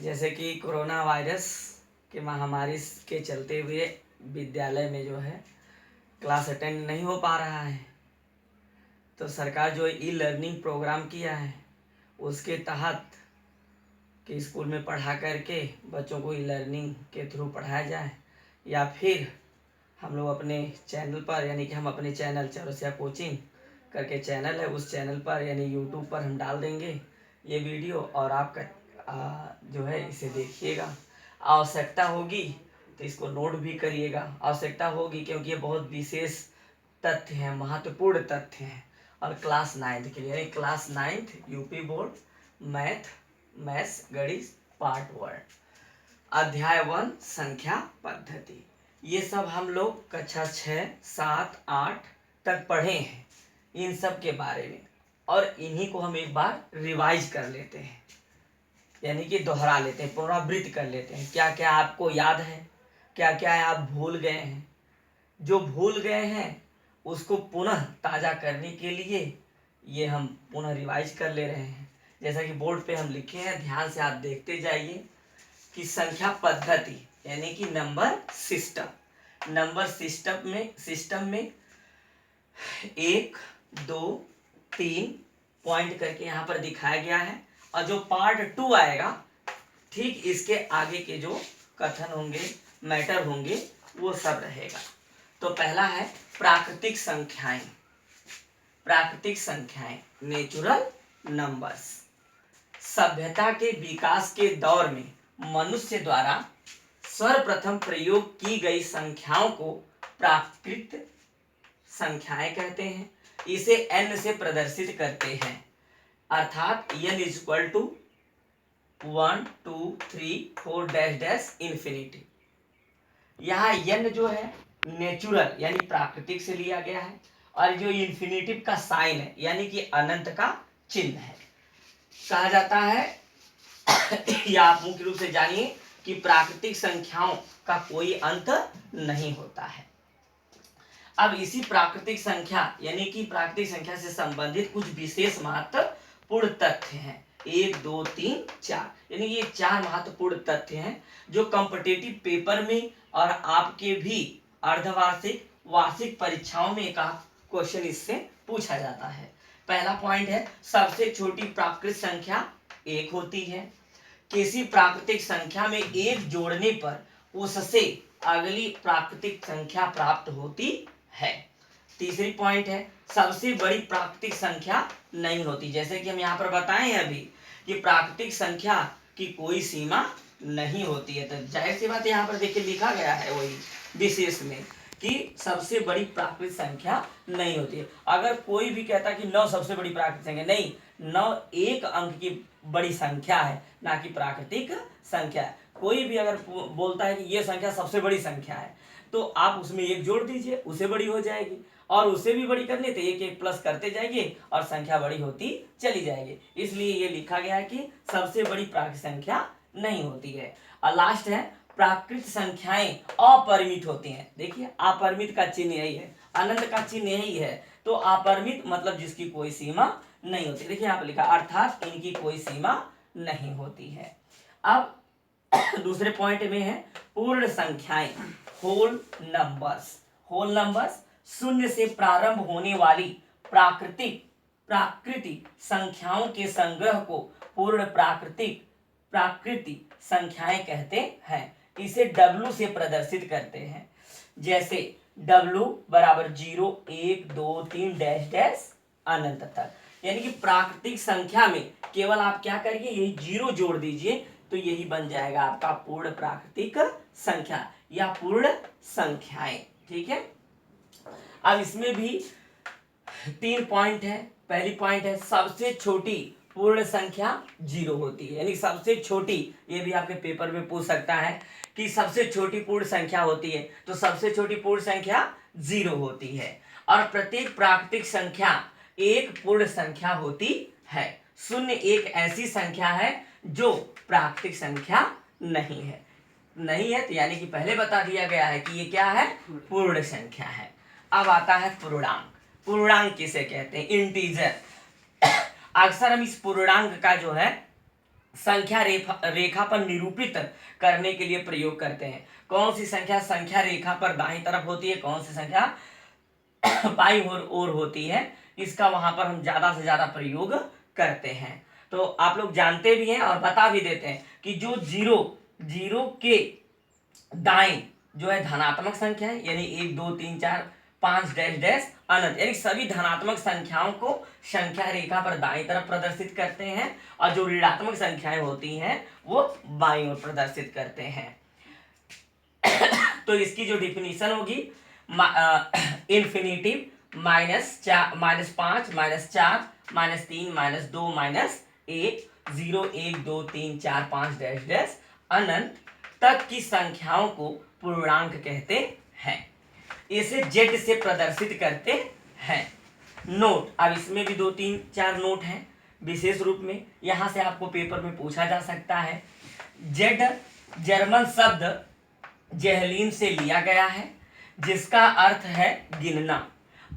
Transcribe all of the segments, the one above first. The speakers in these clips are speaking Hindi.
जैसे कि कोरोना वायरस के महामारी के चलते हुए विद्यालय में जो है क्लास अटेंड नहीं हो पा रहा है, तो सरकार जो ई लर्निंग प्रोग्राम किया है उसके तहत कि स्कूल में पढ़ा करके बच्चों को ई लर्निंग के थ्रू पढ़ाया जाए, या फिर हम लोग अपने चैनल पर, यानी कि हम अपने चैनल चौरसिया कोचिंग करके चैनल है, उस चैनल पर यानी यूट्यूब पर हम डाल देंगे ये वीडियो, और आपका जो है इसे देखिएगा। आवश्यकता होगी तो इसको नोट भी करिएगा, आवश्यकता होगी क्योंकि ये बहुत विशेष तथ्य हैं, महत्वपूर्ण तथ्य हैं। और क्लास 9th के लिए, यानी class 9th UP board maths गणित पार्ट 1 अध्याय 1 संख्या पद्धति, ये सब हम लोग कक्षा 6, 7, 8 तक पढ़े हैं इन सब के बारे में, और इन्हीं को हम एक बार रिवाइज कर लेते हैं, यानी कि दोहरा लेते हैं, पुनरावृत्ति कर लेते हैं। क्या क्या आपको याद है, क्या क्या आप भूल गए हैं। जो भूल गए हैं उसको पुनः ताज़ा करने के लिए ये हम पुनः रिवाइज कर ले रहे हैं। जैसा कि बोर्ड पे हम लिखे हैं, ध्यान से आप देखते जाइए कि संख्या पद्धति यानी कि नंबर सिस्टम में 1, 2, 3 पॉइंट करके यहाँ पर दिखाया गया है, और जो पार्ट 2 आएगा ठीक इसके आगे के जो कथन होंगे, मैटर होंगे, वो सब रहेगा। तो पहला है प्राकृतिक संख्याएं नेचुरल नंबर्स। सभ्यता के विकास के दौर में मनुष्य द्वारा सर्वप्रथम प्रयोग की गई संख्याओं को प्राकृतिक संख्याएं कहते हैं। इसे n से प्रदर्शित करते हैं, अर्थात n equal to 1, 2, 3, 4 dash dash infinity. यहाँ n जो है नेचुरल यानी प्राकृतिक से लिया गया है, और जो इन्फिनिटिव का साइन है यानी कि अनंत का चिन्ह है। कहा जाता है या आप मुख्य रूप से जानिए कि प्राकृतिक संख्याओं का कोई अंत नहीं होता है। अब इसी प्राकृतिक संख्या यानी कि प्राकृतिक संख्या से संबंधित कुछ विशेष महत्वपूर्ण तथ्य हैं। 1, 2, 3, 4 यानी ये 4 महत्वपूर्ण तथ्य हैं जो कॉम्पिटिटिव पेपर में और आपके भी अर्धवार्षिक वार्षिक परीक्षाओं में एक क्वेश्चन इससे पूछा जाता है। पहला पॉइंट है, सबसे छोटी प्राकृतिक संख्या 1 होती है। किसी प्राकृतिक संख्या में 1 जोड़ने पर उससे अगली प्राकृतिक संख्या प्राप्त होती है। तीसरी पॉइंट है, सबसे बड़ी प्राकृतिक संख्या नहीं होती। जैसे कि हम यहाँ पर बताए हैं अभी कि प्राकृतिक संख्या की कोई सीमा नहीं होती है, तो जाहिर सी बात यहाँ पर देखिए लिखा गया है वही विशेष में कि सबसे बड़ी प्राकृतिक संख्या नहीं होती है। अगर कोई भी कहता है कि 9 सबसे बड़ी प्राकृतिक संख्या, नहीं, 9 एक अंक की बड़ी संख्या है, ना कि प्राकृतिक संख्या है। कोई भी अगर बोलता है कि ये संख्या सबसे बड़ी संख्या है, तो आप उसमें 1 जोड़ दीजिए, उसे बड़ी हो जाएगी, और उसे भी बड़ी करनी तो 1 प्लस करते जाइए और संख्या बड़ी होती चली जाएगी। इसलिए ये लिखा गया है कि सबसे बड़ी प्राकृतिक संख्या नहीं होती है। और लास्ट है, प्राकृतिक संख्याएं अपरिमित होती हैं। देखिए अपरिमित का चिन्ह यही है, अनंत का चिन्ह यही है, तो अपरिमित मतलब जिसकी कोई सीमा नहीं होती। देखिए यहाँ पर लिखा, अर्थात इनकी कोई सीमा नहीं होती है। अब दूसरे पॉइंट में है पूर्ण संख्याएं, होल नंबर्स। शून्य से प्रारंभ होने वाली प्राकृतिक संख्याओं के संग्रह को पूर्ण प्राकृतिक संख्याएं कहते हैं। इसे W से प्रदर्शित करते हैं, जैसे W बराबर 0, 1, 2, 3 डैश डैश अनंत तक। यानी कि प्राकृतिक संख्या में केवल आप क्या करिए, यही 0 जोड़ दीजिए, तो यही बन जाएगा आपका पूर्ण प्राकृतिक संख्या या पूर्ण संख्याएं। ठीक है। अब इसमें भी 3 पॉइंट है। पहली पॉइंट है, सबसे छोटी पूर्ण संख्या 0 होती है, यानी सबसे छोटी, ये भी आपके पेपर में पूछ सकता है कि सबसे छोटी पूर्ण संख्या होती है, तो सबसे छोटी पूर्ण संख्या 0 होती है। और प्रत्येक प्राकृतिक संख्या एक पूर्ण संख्या होती है। 0 एक ऐसी संख्या है जो प्राकृतिक संख्या नहीं है, तो यानी कि पहले बता दिया गया है कि ये क्या है, पूर्ण संख्या है। अब आता है पूर्णांक किसे कहते हैं, इंटीजर। अक्सर हम इस पूर्णांक का जो है संख्या रेखा पर निरूपित करने के लिए प्रयोग करते हैं। कौन सी संख्या संख्या रेखा पर दाईं तरफ होती है, कौन सी संख्या बाईं ओर होती है, इसका वहां पर हम ज्यादा से ज्यादा प्रयोग करते हैं। तो आप लोग जानते भी हैं और बता भी देते हैं कि जो जीरो के दाएं जो है धनात्मक संख्या है, यानी 1 2 3 4 5 डैश डैश अनंत, यानी सभी धनात्मक संख्याओं को संख्या रेखा पर दाईं तरफ प्रदर्शित करते हैं, और जो ऋणात्मक संख्याएं होती हैं वो बाईं ओर प्रदर्शित करते हैं। तो इसकी जो डिफिनीशन होगी, इन्फिनिटिव -5 -4 -3 -2 -1 0 1 2 3 4 5 डैश डैश अनंत तक की संख्याओं को पूर्णांक कहते हैं। इसे जेड से प्रदर्शित करते हैं। नोट, अब इसमें भी 2 3 4 नोट हैं विशेष रूप में, यहां से आपको पेपर में पूछा जा सकता है। जेड जर्मन शब्द जेहलीन से लिया गया है, जिसका अर्थ है गिनना,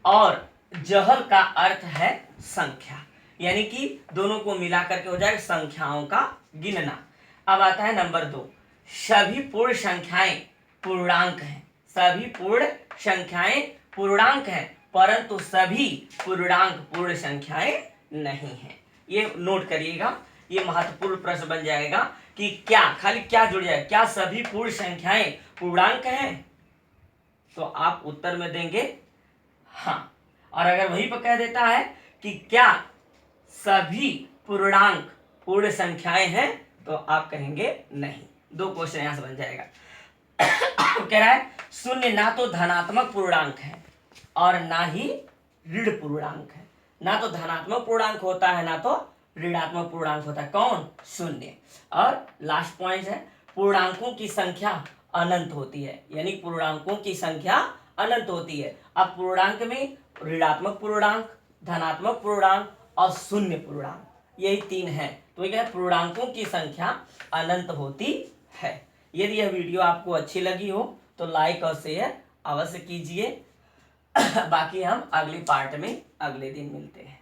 और जहल का अर्थ है संख्या, यानी कि दोनों को मिलाकर के हो जाए संख्याओं का गिनना। अब आता है नंबर 2, सभी पूर्ण संख्याएं पूर्णांक हैं। सभी पूर्ण संख्याएं पूर्णांक हैं, परंतु सभी पूर्णांक पूर्ण संख्याएं नहीं हैं। ये नोट करिएगा, ये महत्वपूर्ण प्रश्न बन जाएगा कि क्या, खाली क्या जुड़ जाए, क्या सभी पूर्ण संख्याएं पूर्णांक हैं? तो आप उत्तर में देंगे हाँ, और अगर वहीं पर कह देता है कि क्या सभी पूर्णांक पूर्ण संख्याएं हैं, तो आप कहेंगे नहीं। 2 क्वेश्चन यहां से बन जाएगा। कह रहा है शून्य ना तो धनात्मक पूर्णांक है और ना ही ऋण पूर्णांक है। ना तो धनात्मक पूर्णांक होता है, ना तो ऋणात्मक पूर्णांक होता है। कौन? शून्य। और लास्ट पॉइंट है, पूर्णांकों की संख्या अनंत होती है, यानी पूर्णांकों की संख्या अनंत होती है। अब पूर्णांक में ऋणात्मक पूर्णांक, धनात्मक पूर्णांक और शून्य पूर्णांक, यही 3 है। तो ये पूर्णांकों की संख्या अनंत होती है। यदि यह वीडियो आपको अच्छी लगी हो तो लाइक और शेयर अवश्य कीजिए। बाकी हम अगले पार्ट में अगले दिन मिलते हैं।